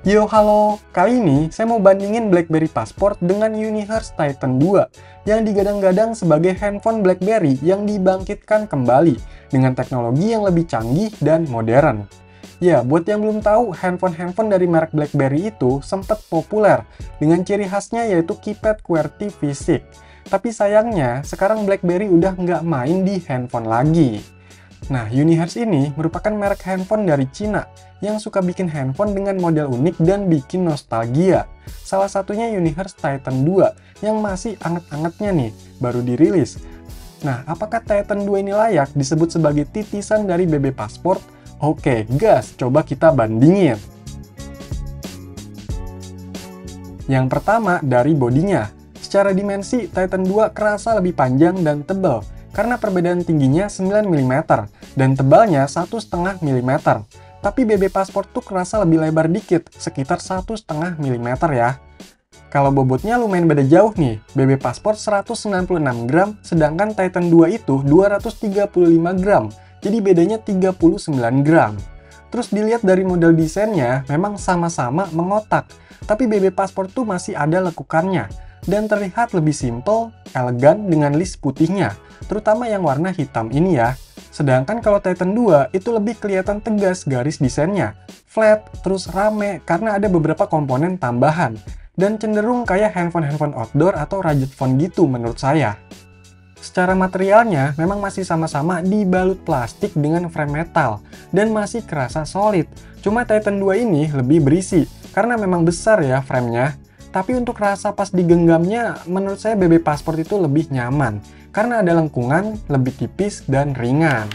Yo halo, kali ini saya mau bandingin BlackBerry Passport dengan UniHurst Titan 2 yang digadang-gadang sebagai handphone BlackBerry yang dibangkitkan kembali dengan teknologi yang lebih canggih dan modern. Ya, buat yang belum tahu, handphone-handphone dari merek BlackBerry itu sempat populer dengan ciri khasnya yaitu keypad QWERTY fisik. Tapi sayangnya, sekarang BlackBerry udah nggak main di handphone lagi. Nah, UniHurst ini merupakan merek handphone dari Cina yang suka bikin handphone dengan model unik dan bikin nostalgia. Salah satunya UniHurst Titan 2 yang masih anget-angetnya nih, baru dirilis. Nah, apakah Titan 2 ini layak disebut sebagai titisan dari BB Passport? Oke, gas, coba kita bandingin. Yang pertama dari bodinya. Secara dimensi, Titan 2 kerasa lebih panjang dan tebal, karena perbedaan tingginya 9 mm dan tebalnya 1,5 mm. Tapi BB Passport tuh kerasa lebih lebar dikit, sekitar 1,5 mm ya. Kalau bobotnya lumayan beda jauh nih, BB Passport 196 gram, sedangkan Titan 2 itu 235 gram, jadi bedanya 39 gram. Terus dilihat dari model desainnya, memang sama-sama mengotak, tapi BB Passport tuh masih ada lekukannya, dan terlihat lebih simple, elegan dengan list putihnya, terutama yang warna hitam ini ya. Sedangkan kalau Titan 2 itu lebih kelihatan tegas garis desainnya, flat, terus rame karena ada beberapa komponen tambahan, dan cenderung kayak handphone-handphone outdoor atau budget phone gitu menurut saya. Secara materialnya memang masih sama-sama dibalut plastik dengan frame metal, dan masih kerasa solid. Cuma Titan 2 ini lebih berisi, karena memang besar ya framenya. Tapi untuk rasa pas digenggamnya, menurut saya BB Passport itu lebih nyaman, karena ada lengkungan, lebih tipis, dan ringan.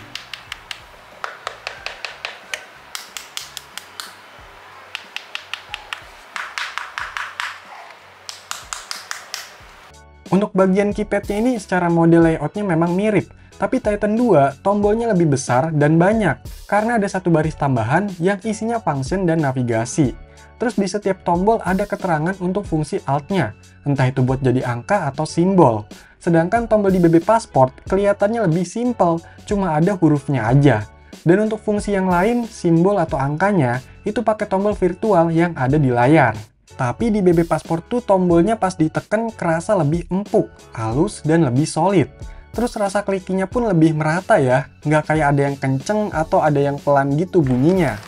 Untuk bagian keypadnya ini secara model layoutnya memang mirip, tapi Titan 2 tombolnya lebih besar dan banyak, karena ada satu baris tambahan yang isinya function dan navigasi. Terus di setiap tombol ada keterangan untuk fungsi alt-nya, entah itu buat jadi angka atau simbol. Sedangkan tombol di BB Passport kelihatannya lebih simple, cuma ada hurufnya aja. Dan untuk fungsi yang lain, simbol atau angkanya, itu pakai tombol virtual yang ada di layar. Tapi di BB Passport tuh tombolnya pas ditekan kerasa lebih empuk, halus, dan lebih solid. Terus rasa klikinya pun lebih merata ya, nggak kayak ada yang kenceng atau ada yang pelan gitu bunyinya.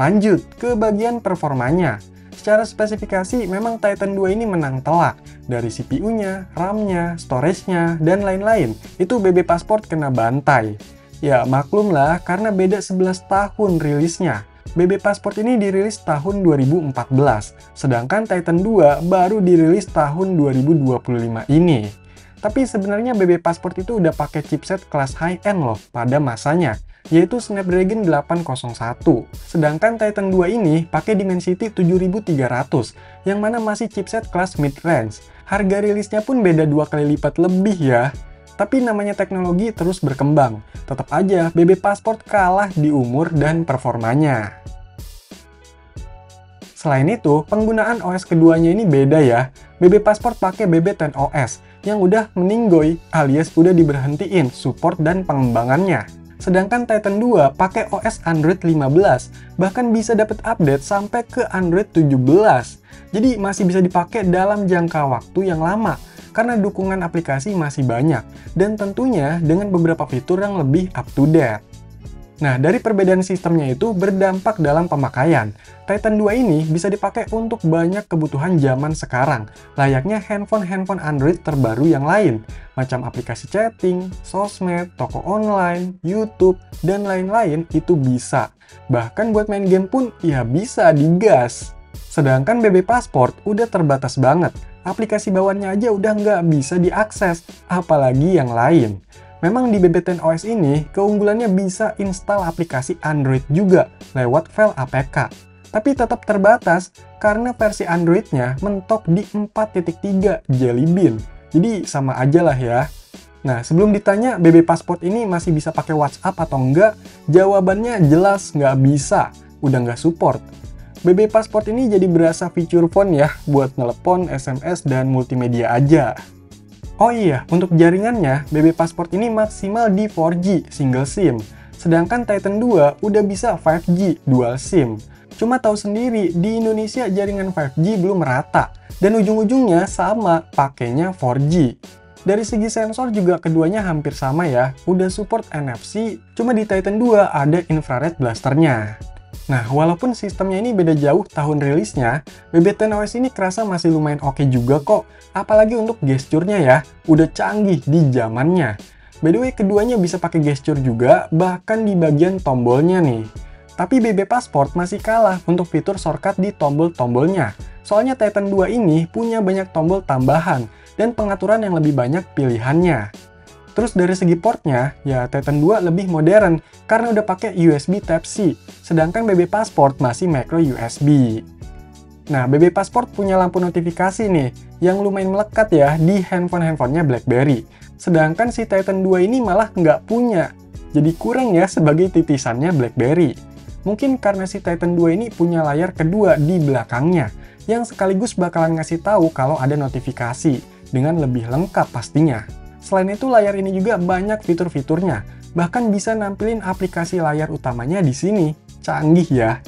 Lanjut ke bagian performanya. Secara spesifikasi, memang Titan 2 ini menang telak. Dari CPU-nya, RAM-nya, storage-nya, dan lain-lain. Itu BB Passport kena bantai. Ya, maklum lah, karena beda 11 tahun rilisnya. BB Passport ini dirilis tahun 2014, sedangkan Titan 2 baru dirilis tahun 2025 ini. Tapi sebenarnya BB Passport itu udah pakai chipset kelas high-end loh pada masanya, yaitu Snapdragon 801. Sedangkan Titan 2 ini pakai Dimensity 7300, yang mana masih chipset kelas mid-range. Harga rilisnya pun beda 2 kali lipat lebih ya. Tapi namanya teknologi terus berkembang. Tetap aja BB Passport kalah di umur dan performanya. Selain itu, penggunaan OS keduanya ini beda ya. BB Passport pakai BB 10 OS yang udah meninggoy alias udah diberhentiin support dan pengembangannya. Sedangkan Titan 2 pakai OS Android 15, bahkan bisa dapat update sampai ke Android 17. Jadi masih bisa dipakai dalam jangka waktu yang lama, karena dukungan aplikasi masih banyak, dan tentunya dengan beberapa fitur yang lebih up to date. Nah, dari perbedaan sistemnya itu berdampak dalam pemakaian. Titan 2 ini bisa dipakai untuk banyak kebutuhan zaman sekarang, layaknya handphone-handphone Android terbaru yang lain, macam aplikasi chatting, sosmed, toko online, YouTube, dan lain-lain itu bisa. Bahkan buat main game pun ya bisa digas. Sedangkan BB Passport udah terbatas banget, aplikasi bawaannya aja udah nggak bisa diakses, apalagi yang lain. Memang di BB 10 OS ini, keunggulannya bisa install aplikasi Android juga lewat file APK. tapi tetap terbatas karena versi Android-nya mentok di 4.3 Jelly Bean. Jadi sama aja lah ya. Nah, sebelum ditanya BB Passport ini masih bisa pakai WhatsApp atau enggak, jawabannya jelas nggak bisa, udah nggak support. BB Passport ini jadi berasa feature phone ya, buat telepon, SMS, dan multimedia aja. Oh iya, untuk jaringannya, BB Passport ini maksimal di 4G single SIM, sedangkan Titan 2 udah bisa 5G dual SIM. Cuma tahu sendiri, di Indonesia jaringan 5G belum merata, dan ujung-ujungnya sama, pakainya 4G. Dari segi sensor juga keduanya hampir sama ya, udah support NFC, cuma di Titan 2 ada infrared blasternya. Nah, walaupun sistemnya ini beda jauh tahun rilisnya, BB10OS ini kerasa masih lumayan oke juga kok. Apalagi untuk gesturnya ya, udah canggih di zamannya. By the way, keduanya bisa pakai gesture juga, bahkan di bagian tombolnya nih. Tapi BB Passport masih kalah untuk fitur shortcut di tombol-tombolnya. Soalnya Titan 2 ini punya banyak tombol tambahan, dan pengaturan yang lebih banyak pilihannya. Terus dari segi portnya, ya Titan 2 lebih modern karena udah pakai USB Type-C, sedangkan BB Passport masih micro USB. Nah, BB Passport punya lampu notifikasi nih, yang lumayan melekat ya di handphone-handphonenya BlackBerry. Sedangkan si Titan 2 ini malah nggak punya, jadi kurang ya sebagai titisannya BlackBerry. Mungkin karena si Titan 2 ini punya layar kedua di belakangnya, yang sekaligus bakalan ngasih tahu kalau ada notifikasi, dengan lebih lengkap pastinya. Selain itu, layar ini juga banyak fitur-fiturnya, bahkan bisa nampilin aplikasi layar utamanya di sini. Canggih ya.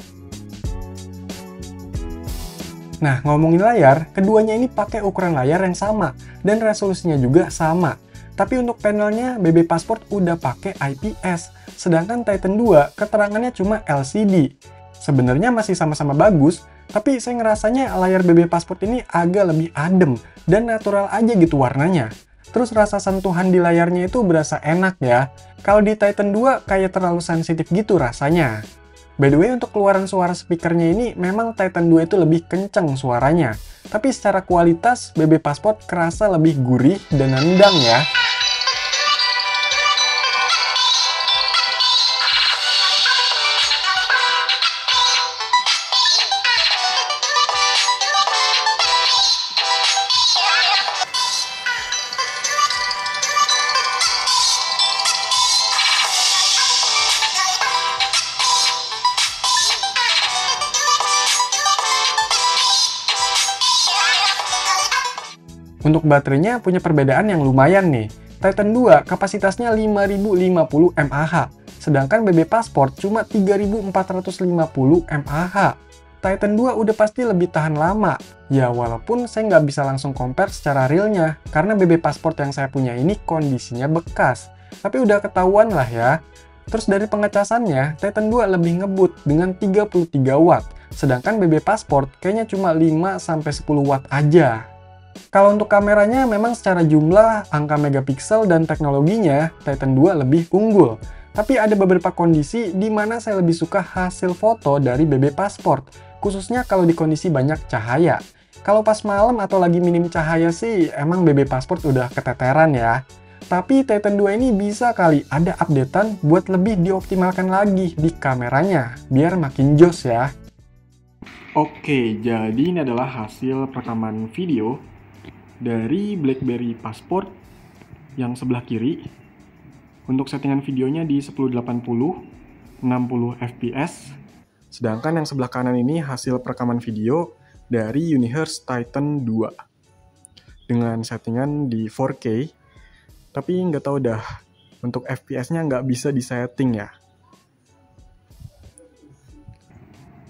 Nah, ngomongin layar, keduanya ini pakai ukuran layar yang sama, dan resolusinya juga sama. Tapi untuk panelnya, BB Passport udah pakai IPS, sedangkan Titan 2 keterangannya cuma LCD. Sebenarnya masih sama-sama bagus, tapi saya ngerasanya layar BB Passport ini agak lebih adem, dan natural aja gitu warnanya. Terus rasa sentuhan di layarnya itu berasa enak ya. Kalau di Titan 2 kayak terlalu sensitif gitu rasanya. By the way, untuk keluaran suara speakernya ini memang Titan 2 itu lebih kenceng suaranya. Tapi secara kualitas BB Passport kerasa lebih gurih dan nendang ya. Untuk baterainya punya perbedaan yang lumayan nih. Titan 2 kapasitasnya 5050 mAh, sedangkan BB Passport cuma 3450 mAh. Titan 2 udah pasti lebih tahan lama. Ya walaupun saya nggak bisa langsung compare secara realnya, karena BB Passport yang saya punya ini kondisinya bekas. Tapi udah ketahuan lah ya. Terus dari pengecasannya, Titan 2 lebih ngebut dengan 33 watt, sedangkan BB Passport kayaknya cuma 5-10 watt aja. Kalau untuk kameranya memang secara jumlah, angka megapiksel, dan teknologinya, Titan 2 lebih unggul. Tapi ada beberapa kondisi di mana saya lebih suka hasil foto dari BB Passport, khususnya kalau di kondisi banyak cahaya. Kalau pas malam atau lagi minim cahaya sih, emang BB Passport udah keteteran ya. Tapi Titan 2 ini bisa kali ada updatean buat lebih dioptimalkan lagi di kameranya, biar makin jos ya. Oke, jadi ini adalah hasil rekaman video dari BlackBerry Passport yang sebelah kiri. Untuk settingan videonya di 1080 60 fps. Sedangkan yang sebelah kanan ini hasil perekaman video dari Unihertz Titan 2 dengan settingan di 4K. Tapi nggak tahu dah, untuk fps-nya nggak bisa disetting ya.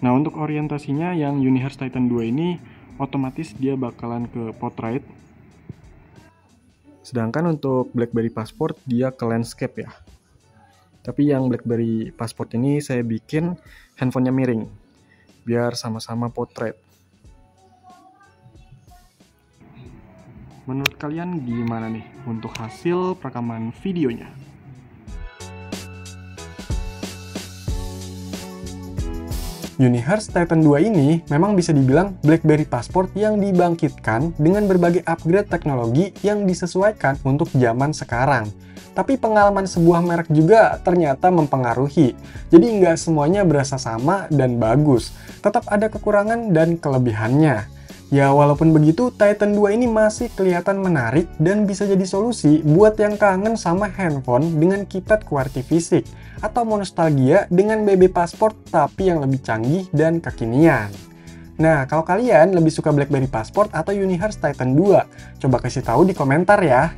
Nah, untuk orientasinya yang Unihertz Titan 2 ini otomatis dia bakalan ke portrait. Sedangkan untuk BlackBerry Passport dia ke landscape ya. Tapi yang BlackBerry Passport ini saya bikin handphonenya miring, biar sama-sama portrait. Menurut kalian gimana nih untuk hasil perekaman videonya? Universe Titan 2 ini memang bisa dibilang BlackBerry Passport yang dibangkitkan dengan berbagai upgrade teknologi yang disesuaikan untuk zaman sekarang. Tapi pengalaman sebuah merek juga ternyata mempengaruhi. Jadi nggak semuanya berasa sama dan bagus. Tetap ada kekurangan dan kelebihannya. Ya walaupun begitu, Titan 2 ini masih kelihatan menarik dan bisa jadi solusi buat yang kangen sama handphone dengan keypad QWERTY fisik, atau mau nostalgia dengan BB Passport tapi yang lebih canggih dan kekinian. Nah, kalau kalian lebih suka BlackBerry Passport atau Universe Titan 2, coba kasih tahu di komentar ya.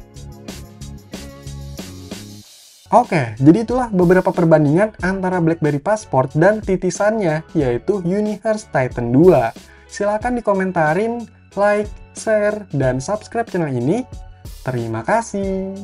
Oke, jadi itulah beberapa perbandingan antara BlackBerry Passport dan titisannya, yaitu Universe Titan 2. Silahkan dikomentarin, like, share, dan subscribe channel ini. Terima kasih.